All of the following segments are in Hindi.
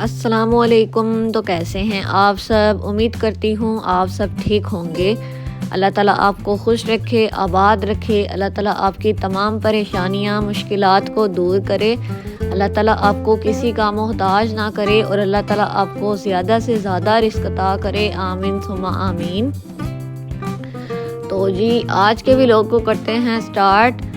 अस्सलामुअलैकुम। तो कैसे हैं आप सब? उम्मीद करती हूँ आप सब ठीक होंगे। अल्लाह ताला आपको खुश रखे, आबाद रखे। अल्लाह ताला आपकी तमाम परेशानियाँ, मुश्किलात को दूर करे। अल्लाह ताला आपको किसी का मोहताज ना करे और अल्लाह ताला आपको ज़्यादा से ज़्यादा रिज़्क अता करे। आमीन सुम्मा आमीन। तो जी आज के व्लॉग को करते हैं स्टार्ट।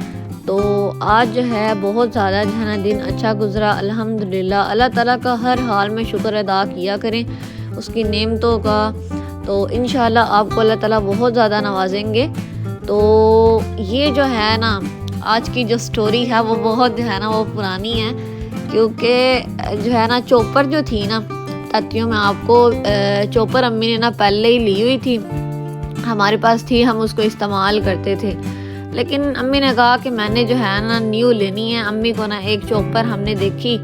तो आज जो है बहुत ज़्यादा जो है ना दिन अच्छा गुज़रा अल्हम्दुलिल्लाह। अल्लाह ताला का हर हाल में शुक्र अदा किया करें उसकी नेमतों का, तो इंशाल्लाह आपको अल्लाह ताला बहुत ज़्यादा नवाजेंगे। तो ये जो है ना आज की जो स्टोरी है वो बहुत जो है ना वो पुरानी है, क्योंकि जो है ना चॉपर जो थी ना तातियों में आपको चॉपर अम्मी ने ना पहले ही ली हुई थी, हमारे पास थी, हम उसको इस्तेमाल करते थे। लेकिन अम्मी ने कहा कि मैंने जो है ना न्यू लेनी है। अम्मी को ना एक चॉपर हमने देखी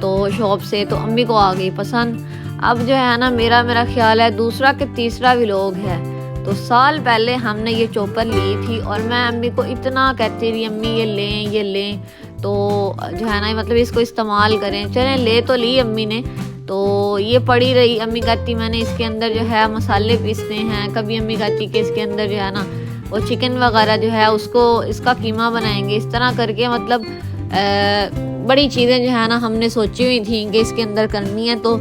तो शॉप से, तो अम्मी को आ गई पसंद। अब जो है ना मेरा ख्याल है दूसरा कि तीसरा व्लॉग है, तो साल पहले हमने ये चॉपर ली थी और मैं अम्मी को इतना कहती रही अम्मी ये लें, तो जो है ना मतलब इसको इस्तेमाल करें। चलें ले तो ली अम्मी ने, तो ये पड़ी रही। अम्मी कहती मैंने इसके अंदर जो है मसाले पीसने हैं, कभी अम्मी कहती कि इसके अंदर जो है ना वो चिकन वगैरह जो है उसको इसका कीमा बनाएंगे। इस तरह करके मतलब बड़ी चीज़ें जो है ना हमने सोची हुई थी कि इसके अंदर करनी है। तो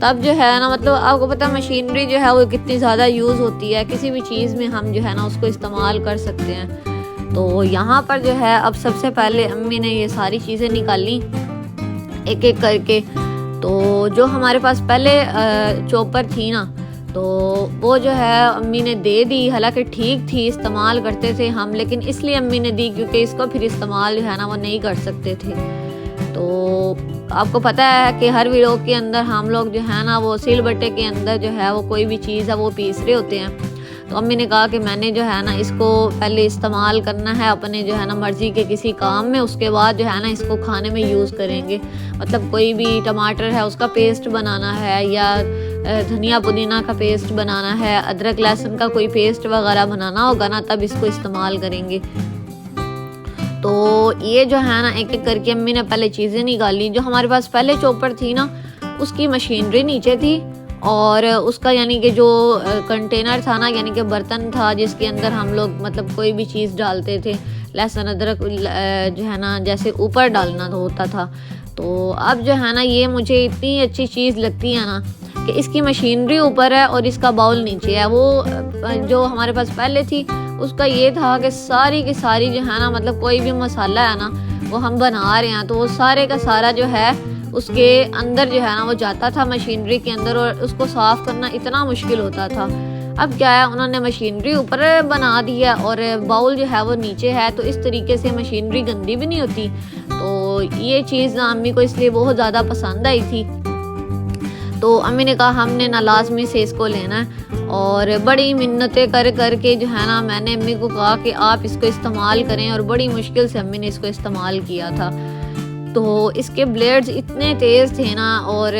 तब जो है ना मतलब आपको पता मशीनरी जो है वो कितनी ज़्यादा यूज़ होती है, किसी भी चीज़ में हम जो है ना उसको इस्तेमाल कर सकते हैं। तो यहाँ पर जो है अब सबसे पहले अम्मी ने ये सारी चीज़ें निकाली एक एक करके। तो जो हमारे पास पहले चॉपर थी ना तो वो जो है अम्मी ने दे दी, हालांकि ठीक थी, इस्तेमाल करते थे हम, लेकिन इसलिए अम्मी ने दी क्योंकि इसको फिर इस्तेमाल जो है ना वो नहीं कर सकते थे। तो आपको पता है कि हर व्लॉग के अंदर हम लोग जो है ना वो सिल बट्टे के अंदर जो है वो कोई भी चीज़ है वो पीस रहे होते हैं। तो अम्मी ने कहा कि मैंने जो है ना इसको पहले इस्तेमाल करना है अपने जो है ना मर्ज़ी के किसी काम में, उसके बाद जो है ना इसको खाने में यूज़ करेंगे। मतलब कोई भी टमाटर है उसका पेस्ट बनाना है, या धनिया पुदीना का पेस्ट बनाना है, अदरक लहसुन का कोई पेस्ट वगैरह बनाना होगा ना तब इसको इस्तेमाल करेंगे। तो ये जो है ना एक एक करके अम्मी ने पहले चीज़ें निकाली। जो हमारे पास पहले चॉपर थी ना उसकी मशीनरी नीचे थी और उसका यानी कि जो कंटेनर था ना, यानी कि बर्तन था जिसके अंदर हम लोग मतलब कोई भी चीज़ डालते थे, लहसुन अदरक जो है ना जैसे ऊपर डालना होता था। तो अब जो है ना ये मुझे इतनी अच्छी चीज़ लगती है ना कि इसकी मशीनरी ऊपर है और इसका बाउल नीचे है। वो जो हमारे पास पहले थी उसका ये था कि सारी की सारी जो है ना मतलब कोई भी मसाला है ना वो हम बना रहे हैं तो वो सारे का सारा जो है उसके अंदर जो है ना वो जाता था मशीनरी के अंदर, और उसको साफ़ करना इतना मुश्किल होता था। अब क्या है उन्होंने मशीनरी ऊपर बना दी है और बाउल जो है वो नीचे है, तो इस तरीके से मशीनरी गंदी भी नहीं होती। तो ये चीज़ ना अम्मी को इसलिए बहुत ज़्यादा पसंद आई थी। तो अम्मी ने कहा हमने ना लाजमी से इसको लेना है, और बड़ी मिन्नतें कर करके जो है ना मैंने अम्मी को कहा कि आप इसको इस्तेमाल करें, और बड़ी मुश्किल से अम्मी ने इसको इस्तेमाल किया था। तो इसके ब्लेड्स इतने तेज़ थे ना, और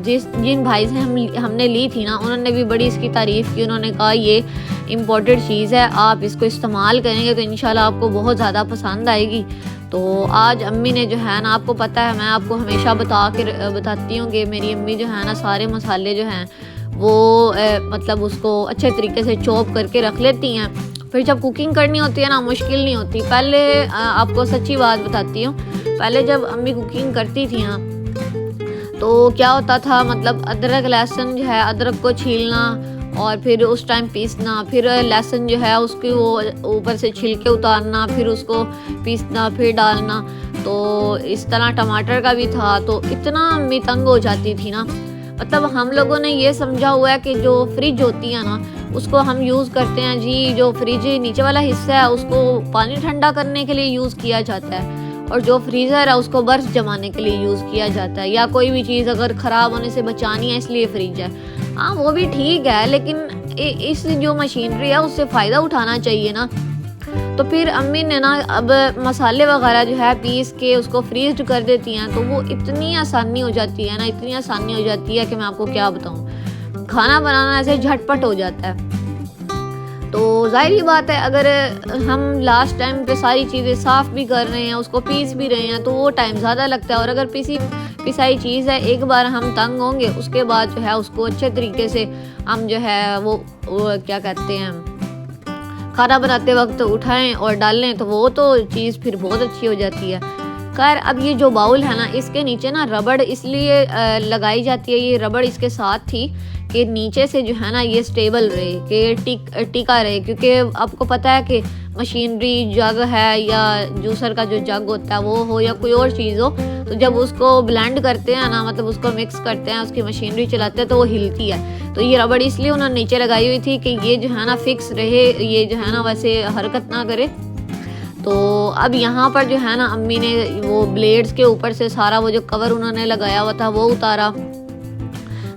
जिन भाई से हमने ली थी ना उन्होंने भी बड़ी इसकी तारीफ़ की। उन्होंने कहा ये इम्पोर्टेड चीज़ है, आप इसको इस्तेमाल करेंगे तो इंशाल्लाह आपको बहुत ज़्यादा पसंद आएगी। तो आज अम्मी ने जो है ना, आपको पता है मैं आपको हमेशा बताती हूँ कि मेरी अम्मी जो है ना सारे मसाले जो हैं वो मतलब उसको अच्छे तरीके से चॉप करके रख लेती हैं, फिर जब कुकिंग करनी होती है ना मुश्किल नहीं होती। पहले आपको सच्ची बात बताती हूँ, पहले जब अम्मी कुकिंग करती थी ना तो क्या होता था मतलब अदरक लहसुन जो है अदरक को छीलना और फिर उस टाइम पीसना, फिर लहसुन जो है उसकी वो ऊपर से छिलके उतारना, फिर उसको पीसना, फिर डालना। तो इस तरह टमाटर का भी था। तो इतना अम्मी तंग हो जाती थी ना, मतलब हम लोगों ने ये समझा हुआ है कि जो फ्रिज होती है ना उसको हम यूज़ करते हैं जी, जो फ्रिज नीचे वाला हिस्सा है उसको पानी ठंडा करने के लिए यूज़ किया जाता है, और जो फ्रीज़र है उसको बर्फ़ जमाने के लिए यूज़ किया जाता है, या कोई भी चीज़ अगर ख़राब होने से बचानी है इसलिए फ्रिज है। हाँ वो भी ठीक है, लेकिन इस जो मशीनरी है उससे फ़ायदा उठाना चाहिए ना। तो फिर अम्मी ने ना अब मसाले वगैरह जो है पीस के उसको फ्रीज कर देती हैं, तो वो इतनी आसानी हो जाती है ना, इतनी आसानी हो जाती है कि मैं आपको क्या बताऊँ। खाना बनाना ऐसे झटपट हो जाता है। तो जाहिर ही बात है अगर हम लास्ट टाइम पे सारी चीज़ें साफ़ भी कर रहे हैं, उसको पीस भी रहे हैं, तो वो टाइम ज़्यादा लगता है। और अगर पिसाई चीज़ है, एक बार हम तंग होंगे उसके बाद जो है उसको अच्छे तरीके से हम जो है वो क्या कहते हैं खाना बनाते वक्त उठाएं और डालें तो वो तो चीज़ फिर बहुत अच्छी हो जाती है। खैर अब ये जो बाउल है ना इसके नीचे ना रबड़ इसलिए लगाई जाती है, ये रबड़ इसके साथ थी कि नीचे से जो है ना ये स्टेबल रहे, कि टिका रहे, क्योंकि आपको पता है कि मशीनरी जग है या जूसर का जो जग होता है वो हो या कोई और चीज़ हो, तो जब उसको ब्लेंड करते हैं ना, मतलब उसको मिक्स करते हैं, उसकी मशीनरी चलाते हैं तो वो हिलती है। तो ये रबड़ इसलिए उन्होंने नीचे लगाई हुई थी कि ये जो है ना फिक्स रहे, ये जो है ना वैसे हरकत ना करे। तो अब यहाँ पर जो है ना अम्मी ने वो ब्लेड्स के ऊपर से सारा वो जो कवर उन्होंने लगाया हुआ था वो उतारा,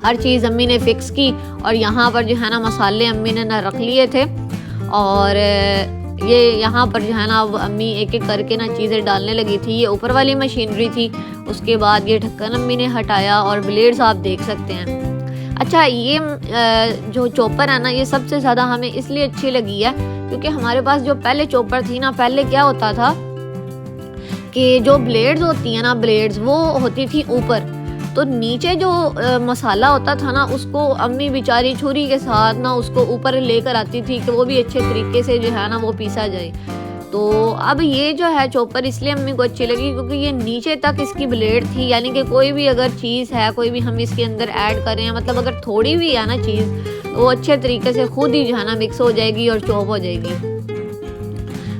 हर चीज़ अम्मी ने फिक्स की। और यहाँ पर जो है ना मसाले अम्मी ने ना रख लिए थे और ये यहाँ पर जो है ना अब अम्मी एक एक करके ना चीज़ें डालने लगी थी। ये ऊपर वाली मशीनरी थी, उसके बाद ये ढक्कन अम्मी ने हटाया और ब्लेड्स आप देख सकते हैं। अच्छा ये जो चॉपर है ना ये सबसे ज़्यादा हमें इसलिए अच्छी लगी है क्योंकि हमारे पास जो पहले चॉपर थी ना, पहले क्या होता था कि जो ब्लेड्स होती है ना, ब्लेड्स वो होती थी ऊपर, तो नीचे जो मसाला होता था ना उसको अम्मी बेचारी छुरी के साथ ना उसको ऊपर लेकर आती थी कि वो भी अच्छे तरीके से जो है ना वो पीसा जाए। तो अब ये जो है चॉपर इसलिए अम्मी को अच्छी लगी क्योंकि ये नीचे तक इसकी ब्लेड थी, यानी कि कोई भी अगर चीज़ है, कोई भी हम इसके अंदर ऐड करें, मतलब अगर थोड़ी भी है ना चीज़ तो वो अच्छे तरीके से खुद ही जो है ना मिक्स हो जाएगी और चॉप हो जाएगी।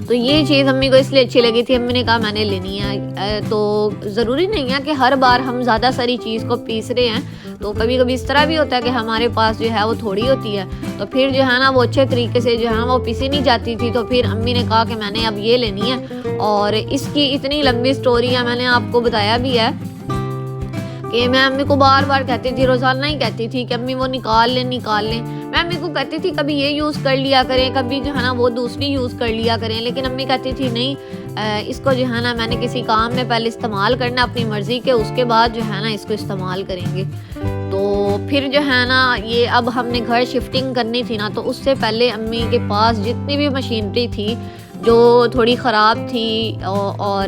तो ये चीज़ अम्मी को इसलिए अच्छी लगी थी, अम्मी ने कहा मैंने लेनी है। तो ज़रूरी नहीं है कि हर बार हम ज़्यादा सारी चीज़ को पीस रहे हैं, तो कभी कभी इस तरह भी होता है कि हमारे पास जो है वो थोड़ी होती है, तो फिर जो है ना वो अच्छे तरीके से जो है वो पीसी नहीं जाती थी। तो फिर अम्मी ने कहा कि मैंने अब ये लेनी है। और इसकी इतनी लंबी स्टोरी है, मैंने आपको बताया भी है कि मैं अम्मी को बार बार कहती थी, रोज़ाना ही कहती थी कि अम्मी वो निकाल लें। मैं अम्मी को कहती थी कभी ये यूज़ कर लिया करें, कभी जो है ना वो दूसरी यूज़ कर लिया करें, लेकिन अम्मी कहती थी नहीं, इसको जो है ना मैंने किसी काम में पहले इस्तेमाल करना अपनी मर्ज़ी के, उसके बाद जो है ना इसको इस्तेमाल करेंगे। तो फिर जो है ना ये अब हमने घर शिफ्टिंग करनी थी ना, तो उससे पहले अम्मी के पास जितनी भी मशीनरी थी जो थोड़ी ख़राब थी और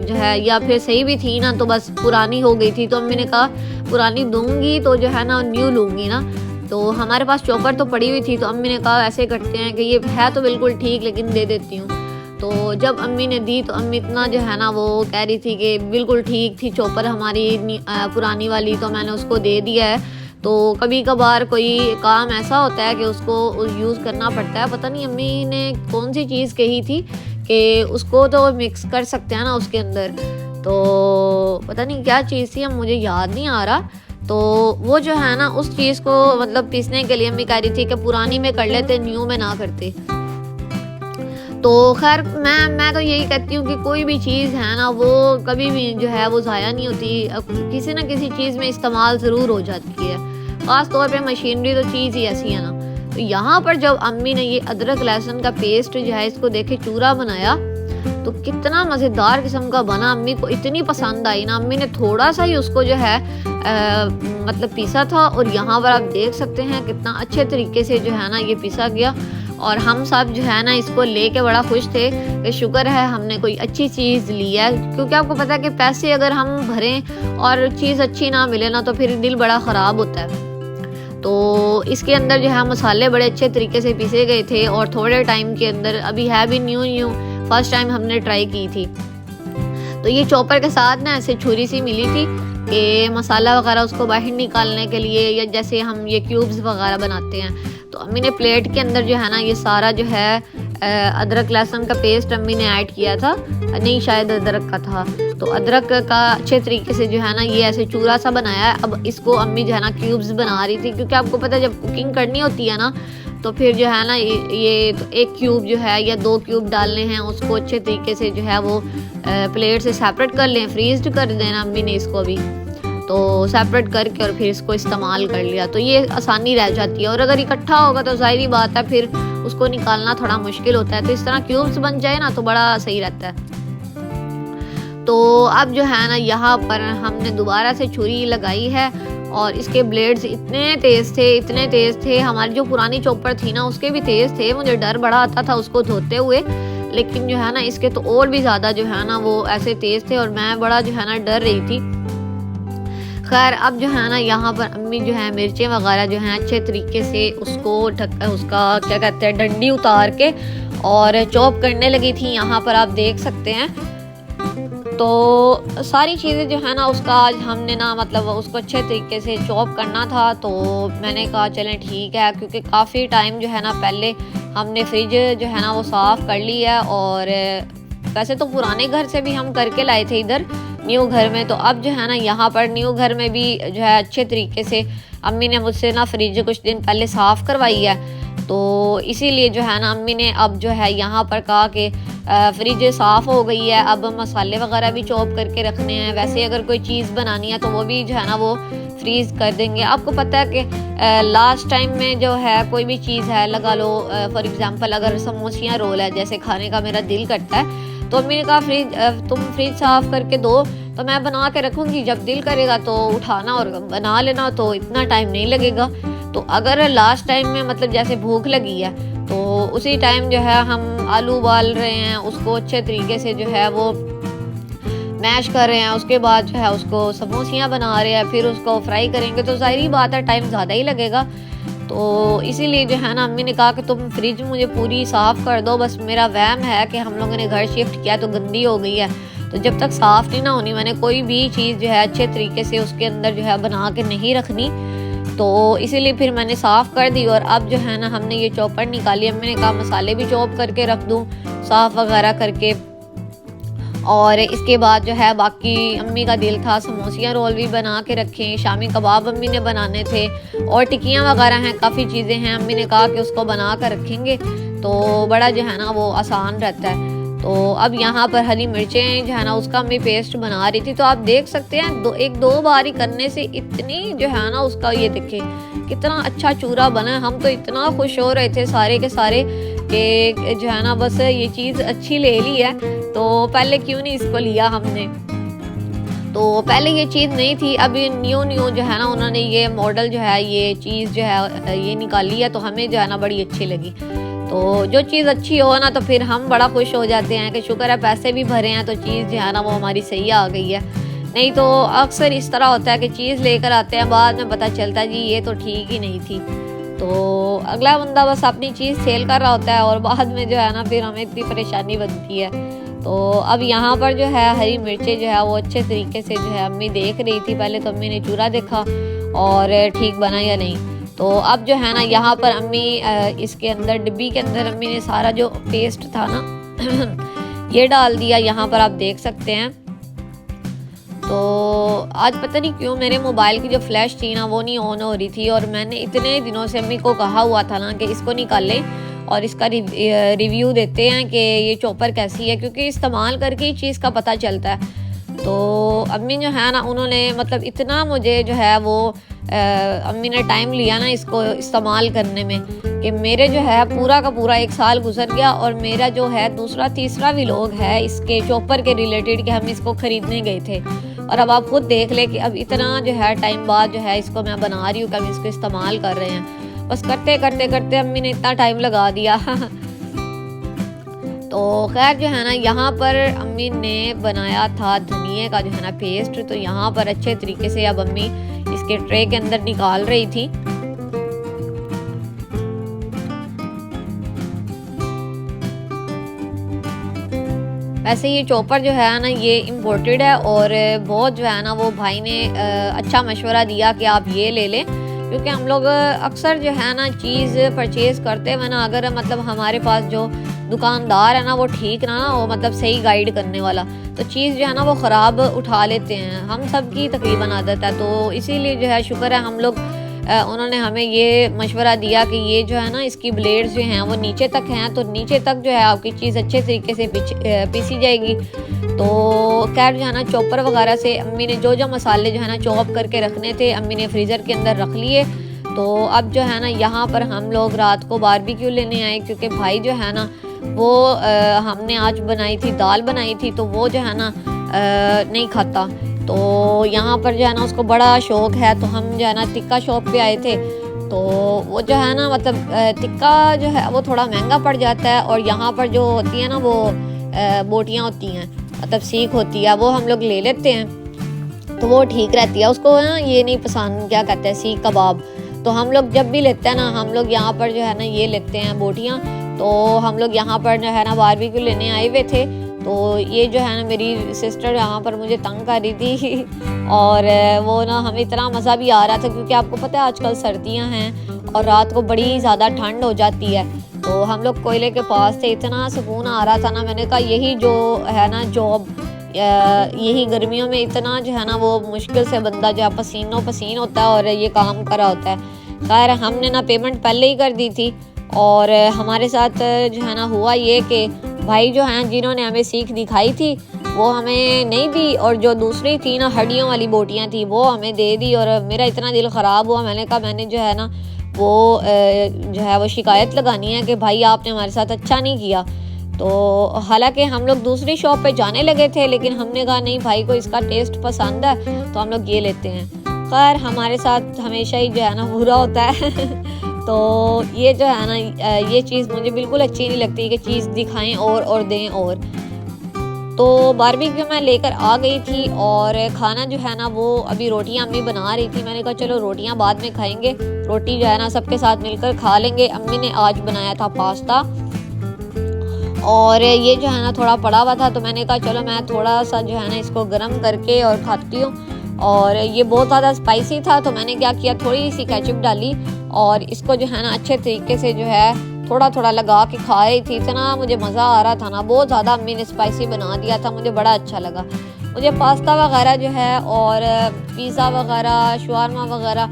जो है या फिर सही भी थी ना तो बस पुरानी हो गई थी, तो अम्मी ने कहा पुरानी दूंगी तो जो है ना न्यू लूँगी ना। तो हमारे पास चॉपर तो पड़ी हुई थी, तो अम्मी ने कहा ऐसे करते हैं कि ये है तो बिल्कुल ठीक लेकिन दे देती हूँ। तो जब अम्मी ने दी तो अम्मी इतना जो है ना वो कह रही थी कि बिल्कुल ठीक थी चॉपर हमारी पुरानी वाली, तो मैंने उसको दे दिया है। तो कभी कभार कोई काम ऐसा होता है कि उसको यूज़ करना पड़ता है। पता नहीं अम्मी ने कौन सी चीज़ कही थी कि उसको तो मिक्स कर सकते हैं ना उसके अंदर, तो पता नहीं क्या चीज़ थी, अब मुझे याद नहीं आ रहा। तो वो जो है ना उस चीज़ को मतलब पीसने के लिए अम्मी कह रही थी कि पुरानी में कर लेते, न्यू में ना करते। तो खैर मैं तो यही कहती हूँ कि कोई भी चीज़ है ना वो कभी भी जो है वो ज़ाया नहीं होती, किसी ना किसी चीज़ में इस्तेमाल ज़रूर हो जाती है। ख़ास तौर पे मशीनरी तो चीज़ ही ऐसी है ना। तो यहाँ पर जब अम्मी ने ये अदरक लहसुन का पेस्ट जो है इसको देखे चूरा बनाया तो कितना मज़ेदार किस्म का बना, अम्मी को इतनी पसंद आई ना। अम्मी ने थोड़ा सा ही उसको जो है मतलब पीसा था और यहाँ पर आप देख सकते हैं कितना अच्छे तरीके से जो है ना ये पीसा गया। और हम सब जो है ना इसको लेके बड़ा खुश थे कि शुक्र है हमने कोई अच्छी चीज़ ली है, क्योंकि आपको पता है कि पैसे अगर हम भरें और चीज़ अच्छी ना मिले ना तो फिर दिल बड़ा ख़राब होता है। तो इसके अंदर जो है मसाले बड़े अच्छे तरीके से पीसे गए थे और थोड़े टाइम के अंदर, अभी है भी न्यू फर्स्ट टाइम हमने ट्राई की थी। तो ये चॉपर के साथ ना ऐसे छुरी सी मिली थी कि मसाला वगैरह उसको बाहर निकालने के लिए, या जैसे हम ये क्यूब्स वगैरह बनाते हैं। तो अम्मी ने प्लेट के अंदर जो है ना ये सारा जो है अदरक लहसुन का पेस्ट अम्मी ने ऐड किया था, नहीं शायद अदरक का था। तो अदरक का अच्छे तरीके से जो है ना ये ऐसे चूरा सा बनाया है। अब इसको अम्मी जो है ना क्यूब्स बना रही थी, क्योंकि आपको पता है जब कुकिंग करनी होती है ना तो फिर जो है ना ये तो एक क्यूब जो है या 2 क्यूब डालने हैं, उसको अच्छे तरीके से जो है वो प्लेट से सेपरेट कर लें, फ्रीज कर देना अम्मी ने इसको भी। तो सेपरेट करके और फिर इसको इस्तेमाल कर लिया, तो ये आसानी रह जाती है। और अगर इकट्ठा होगा तो ज़ाहिरी बात है फिर उसको निकालना थोड़ा मुश्किल होता है। तो इस तरह क्यूब्स बन जाए ना तो बड़ा सही रहता है। तो अब जो है ना यहाँ पर हमने दोबारा से छुरी लगाई है और इसके ब्लेड्स इतने तेज़ थे। हमारी जो पुरानी चॉपर थी ना उसके भी तेज़ थे, मुझे डर बड़ा आता था उसको धोते हुए, लेकिन जो है ना इसके तो और भी ज़्यादा जो है ना वो ऐसे तेज़ थे और मैं बड़ा जो है ना डर रही थी खैर अब जो है ना यहाँ पर अम्मी जो है मिर्चें वगैरह जो हैं अच्छे तरीके से उसको उसका क्या कहते हैं डंडी उतार के और चॉप करने लगी थी। यहाँ पर आप देख सकते हैं। तो सारी चीज़ें जो है ना उसका आज हमने ना मतलब उसको अच्छे तरीके से चॉप करना था। तो मैंने कहा चलें ठीक है, क्योंकि काफ़ी टाइम जो है ना पहले हमने फ्रिज जो है ना वो साफ़ कर ली है। और वैसे तो पुराने घर से भी हम करके लाए थे इधर न्यू घर में, तो अब जो है ना यहाँ पर न्यू घर में भी जो है अच्छे तरीके से अम्मी ने मुझसे ना फ्रिज कुछ दिन पहले साफ़ करवाई है। तो इसीलिए जो है ना अम्मी ने अब जो है यहाँ पर कहा कि फ्रिज साफ़ हो गई है, अब मसाले वगैरह भी चॉप करके रखने हैं। वैसे अगर कोई चीज़ बनानी है तो वो भी जो है ना वो फ्रीज़ कर देंगे। आपको पता है कि लास्ट टाइम में जो है कोई भी चीज़ है लगा लो, फॉर एग्ज़ाम्पल अगर समोसियाँ रोल है जैसे खाने का मेरा दिल करता है, तो अम्मी ने कहा तुम फ्रिज साफ़ करके दो तो मैं बना के रखूँगी, जब दिल करेगा तो उठाना और बना लेना, तो इतना टाइम नहीं लगेगा। तो अगर लास्ट टाइम में मतलब जैसे भूख लगी है तो उसी टाइम जो है हम आलू उबाल रहे हैं, उसको अच्छे तरीके से जो है वो मैश कर रहे हैं, उसके बाद जो है उसको समोसियाँ बना रहे हैं, फिर उसको फ्राई करेंगे, तो ज़ाहिर बात है टाइम ज़्यादा ही लगेगा। तो इसीलिए जो है ना अम्मी ने कहा कि तुम फ्रिज मुझे पूरी साफ़ कर दो। बस मेरा वहम है कि हम लोगों ने घर शिफ्ट किया तो गंदी हो गई है, तो जब तक साफ़ नहीं ना होनी मैंने कोई भी चीज़ जो है अच्छे तरीके से उसके अंदर जो है बना के नहीं रखनी। तो इसीलिए फिर मैंने साफ़ कर दी। और अब जो है ना हमने ये चॉपर निकाली, अम्मी ने कहा मसाले भी चॉप करके रख दूँ साफ़ वगैरह करके। और इसके बाद जो है बाकी अम्मी का दिल था समोसियाँ रोल भी बना के रखें, शामी कबाब अम्मी ने बनाने थे, और टिक्कियाँ वगैरह हैं, काफ़ी चीज़ें हैं। अम्मी ने कहा कि उसको बना कर रखेंगे तो बड़ा जो है ना वो आसान रहता है। तो अब यहाँ पर हरी मिर्चें जो है ना उसका मैं पेस्ट बना रही थी। तो आप देख सकते हैं एक दो बार ही करने से इतनी जो है ना उसका ये देखे कितना अच्छा चूरा बना। हम तो इतना खुश हो रहे थे सारे के सारे कि जो है ना बस ये चीज़ अच्छी ले ली है, तो पहले क्यों नहीं इसको लिया हमने। तो पहले ये चीज़ नहीं थी, अभी न्यू जो है ना उन्होंने ये मॉडल जो है ये चीज़ जो है ये निकाली है, तो हमें जो है ना बड़ी अच्छी लगी। तो जो चीज़ अच्छी हो ना तो फिर हम बड़ा खुश हो जाते हैं कि शुक्र है पैसे भी भरे हैं तो चीज़ जो है ना वो हमारी सही आ गई है। नहीं तो अक्सर इस तरह होता है कि चीज़ लेकर आते हैं, बाद में पता चलता है जी ये तो ठीक ही नहीं थी। तो अगला बंदा बस अपनी चीज़ सेल कर रहा होता है और बाद में जो है ना फिर हमें इतनी परेशानी बनती है। तो अब यहाँ पर जो है हरी मिर्चें जो है वो अच्छे तरीके से जो है अम्मी देख रही थी। पहले तो अम्मी ने चूरा देखा और ठीक बना या नहीं। तो अब जो है ना यहाँ पर अम्मी इसके अंदर डिब्बी के अंदर अम्मी ने सारा जो पेस्ट था ना ये डाल दिया, यहाँ पर आप देख सकते हैं। तो आज पता नहीं क्यों मेरे मोबाइल की जो फ्लैश थी ना वो नहीं ऑन हो रही थी, और मैंने इतने दिनों से अम्मी को कहा हुआ था ना कि इसको निकालें और इसका रिव्यू देते हैं कि ये चॉपर कैसी है, क्योंकि इस्तेमाल करके ही चीज़ का पता चलता है। तो अम्मी जो है ना उन्होंने मतलब इतना मुझे जो है वो अम्मी ने टाइम लिया ना इसको इस्तेमाल करने में कि मेरे जो है पूरा का पूरा 1 साल गुजर गया। और मेरा जो है दूसरा तीसरा व्लॉग है इसके चॉपर के रिलेटेड कि हम इसको ख़रीदने गए थे, और अब आप खुद देख ले कि अब इतना जो है टाइम बाद जो है इसको मैं बना रही हूँ कि हम इसको इस्तेमाल कर रहे हैं। बस करते करते करते अम्मी ने इतना टाइम लगा दिया। तो खैर जो है ना यहाँ पर अम्मी ने बनाया था धनिए का जो है ना पेस्ट, तो यहाँ पर अच्छे तरीके से अब अम्मी इसके ट्रे के अंदर निकाल रही थी। वैसे ये चॉपर जो है ना ये इम्पोर्टेड है, और बहुत जो है ना वो भाई ने अच्छा मशवरा दिया कि आप ये ले लें, क्योंकि हम लोग अक्सर जो है ना चीज़ परचेज़ करते हैं ना, अगर मतलब हमारे पास जो दुकानदार है ना वो ठीक ना हो मतलब सही गाइड करने वाला, तो चीज़ जो है ना वो ख़राब उठा लेते हैं। हम सब की तकरीबन आदत है, तो इसीलिए जो है शुक्र है हम लोग उन्होंने हमें ये मशवरा दिया कि ये जो है ना इसकी ब्लेड्स जो हैं वो नीचे तक हैं, तो नीचे तक जो है आपकी चीज़ अच्छे तरीके से पीसी जाएगी। तो खैर जो है ना चॉपर वगैरह से अम्मी ने जो जो मसाले जो है ना चॉप करके रखने थे अम्मी ने फ्रीज़र के अंदर रख लिए। तो अब जो है ना यहाँ पर हम लोग रात को बारबेक्यू लेने आए, क्योंकि भाई जो है ना वो हमने आज बनाई थी दाल बनाई थी, तो वो जो है ना नहीं खाता। तो यहाँ पर जो है ना उसको बड़ा शौक़ है, तो हम जो है ना टिक्का शॉप पे आए थे। तो वो जो है ना मतलब टिक्का जो है वो थोड़ा महंगा पड़ जाता है, और यहाँ पर जो होती है ना वो बोटियाँ होती हैं मतलब सीख होती है वो हम लोग ले लेते हैं। तो वो ठीक रहती है। उसको ना ये नहीं पसंद, क्या कहते हैं, सीख कबाब। तो हम लोग जब भी लेते हैं ना, हम लोग यहाँ पर जो है ना ये लेते हैं बोटियाँ। तो हम लोग यहाँ पर जो है ना बारबेक्यू लेने आए हुए थे। तो ये जो है ना मेरी सिस्टर यहाँ पर मुझे तंग कर रही थी और वो ना हमें इतना मज़ा भी आ रहा था, क्योंकि आपको पता है आजकल सर्दियाँ हैं और रात को बड़ी ज़्यादा ठंड हो जाती है। तो हम लोग कोयले के पास थे, इतना सुकून आ रहा था ना। मैंने कहा यही जो है ना जॉब, यही गर्मियों में इतना जो है ना वो मुश्किल से बंदा जो है पसीनों पसीन होता है और ये काम कर रहा होता है। खैर हमने ना पेमेंट पहले ही कर दी थी और हमारे साथ जो है ना हुआ ये कि भाई जो हैं जिन्होंने हमें सीख दिखाई थी वो हमें नहीं दी, और जो दूसरी थी ना हड्डियों वाली बोटियाँ थी वो हमें दे दी। और मेरा इतना दिल ख़राब हुआ, मैंने कहा मैंने जो है ना वो जो है वो शिकायत लगानी है कि भाई आपने हमारे साथ अच्छा नहीं किया। तो हालांकि हम लोग दूसरी शॉप पे जाने लगे थे, लेकिन हमने कहा नहीं, भाई को इसका टेस्ट पसंद है तो हम लोग ये लेते हैं। खैर हमारे साथ हमेशा ही जो है ना बुरा होता है तो ये जो है ना ये चीज़ मुझे बिल्कुल अच्छी नहीं लगती कि चीज़ दिखाएं और दें। और तो बारबेक्यू मैं लेकर आ गई थी और खाना जो है ना वो अभी रोटियां अम्मी बना रही थी। मैंने कहा चलो रोटियां बाद में खाएंगे, रोटी जो है ना सबके साथ मिलकर खा लेंगे। अम्मी ने आज बनाया था पास्ता और ये जो है ना थोड़ा पड़ा हुआ था, तो मैंने कहा चलो मैं थोड़ा सा जो है ना इसको गर्म करके और खाती हूँ। और ये बहुत ज़्यादा स्पाइसी था, तो मैंने क्या किया, थोड़ी सी केचप डाली और इसको जो है ना अच्छे तरीके से जो है थोड़ा थोड़ा लगा के खा रही थी। इतना मुझे मज़ा आ रहा था ना, बहुत ज़्यादा अम्मी ने स्पाइसी बना दिया था, मुझे बड़ा अच्छा लगा। मुझे पास्ता वगैरह जो है और पिज़्ज़ा वगैरह, शवारमा वगैरह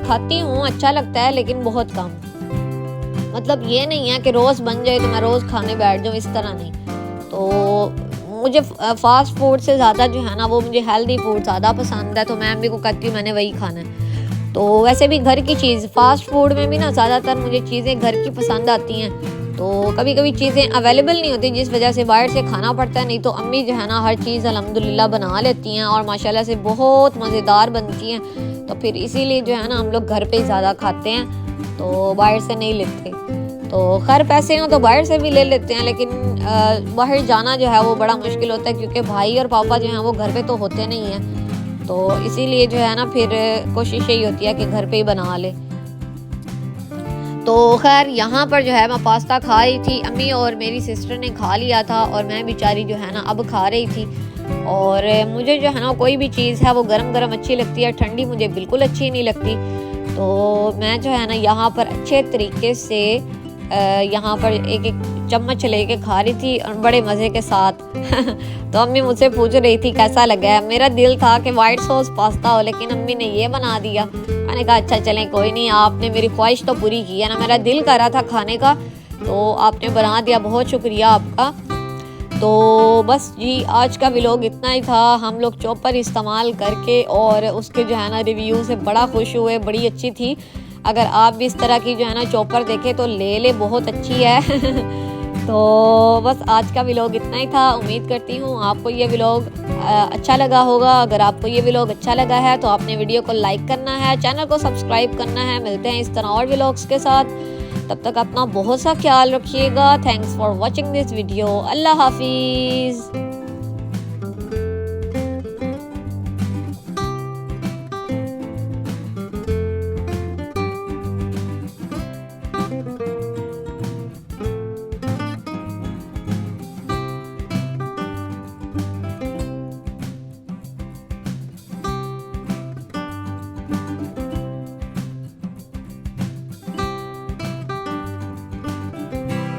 खाती हूँ, अच्छा लगता है, लेकिन बहुत कम। मतलब ये नहीं है कि रोज़ बन जाए तो मैं रोज़ खाने बैठ जाऊँ, इस तरह नहीं। तो मुझे फास्ट फूड से ज़्यादा जो है ना वो मुझे हेल्दी फूड ज़्यादा पसंद है, तो मैं अम्मी को कहती हूँ मैंने वही खाना है। तो वैसे भी घर की चीज़, फास्ट फूड में भी ना ज़्यादातर मुझे चीज़ें घर की पसंद आती हैं। तो कभी कभी चीज़ें अवेलेबल नहीं होती, जिस वजह से बाहर से खाना पड़ता है। नहीं तो अम्मी जो है ना हर चीज़ अल्हम्दुलिल्लाह बना लेती हैं और माशाल्लाह से बहुत मज़ेदार बनती हैं। तो फिर इसीलिए जो है ना हम लोग घर पे ही ज़्यादा खाते हैं, तो बाहर से नहीं लेते। तो खैर पैसे हों तो बाहर से भी ले लेते हैं, लेकिन बाहर जाना जो है वो बड़ा मुश्किल होता है, क्योंकि भाई और पापा जो हैं वो घर पे तो होते नहीं हैं। तो इसीलिए जो है ना फिर कोशिश यही होती है कि घर पे ही बना ले। तो खैर यहाँ पर जो है मैं पास्ता खा रही थी, अम्मी और मेरी सिस्टर ने खा लिया था और मैं बेचारी जो है ना अब खा रही थी। और मुझे जो है ना कोई भी चीज़ है वो गरम गरम अच्छी लगती है, ठंडी मुझे बिल्कुल अच्छी नहीं लगती। तो मैं जो है ना यहाँ पर अच्छे तरीके से यहाँ पर एक एक चम्मच लेके खा रही थी और बड़े मज़े के साथ तो अम्मी मुझसे पूछ रही थी कैसा लगा है। मेरा दिल था कि वाइट सॉस पास्ता हो, लेकिन अम्मी ने ये बना दिया। मैंने कहा अच्छा चलें कोई नहीं, आपने मेरी ख्वाहिश तो पूरी की है ना, मेरा दिल कर रहा था खाने का तो आपने बना दिया, बहुत शुक्रिया आपका। तो बस जी आज का व्लॉग इतना ही था। हम लोग चॉपर इस्तेमाल करके और उसके जो है ना रिव्यू से बड़ा खुश हुए, बड़ी अच्छी थी। अगर आप भी इस तरह की जो है ना चॉपर देखें तो ले बहुत अच्छी है तो बस आज का व्लॉग इतना ही था। उम्मीद करती हूँ आपको ये व्लॉग अच्छा लगा होगा। अगर आपको ये व्लॉग अच्छा लगा है तो आपने वीडियो को लाइक करना है, चैनल को सब्सक्राइब करना है। मिलते हैं इस तरह और व्लॉग्स के साथ, तब तक अपना बहुत सा ख्याल रखिएगा। Thanks for watching this video. अल्लाह हाफिज़।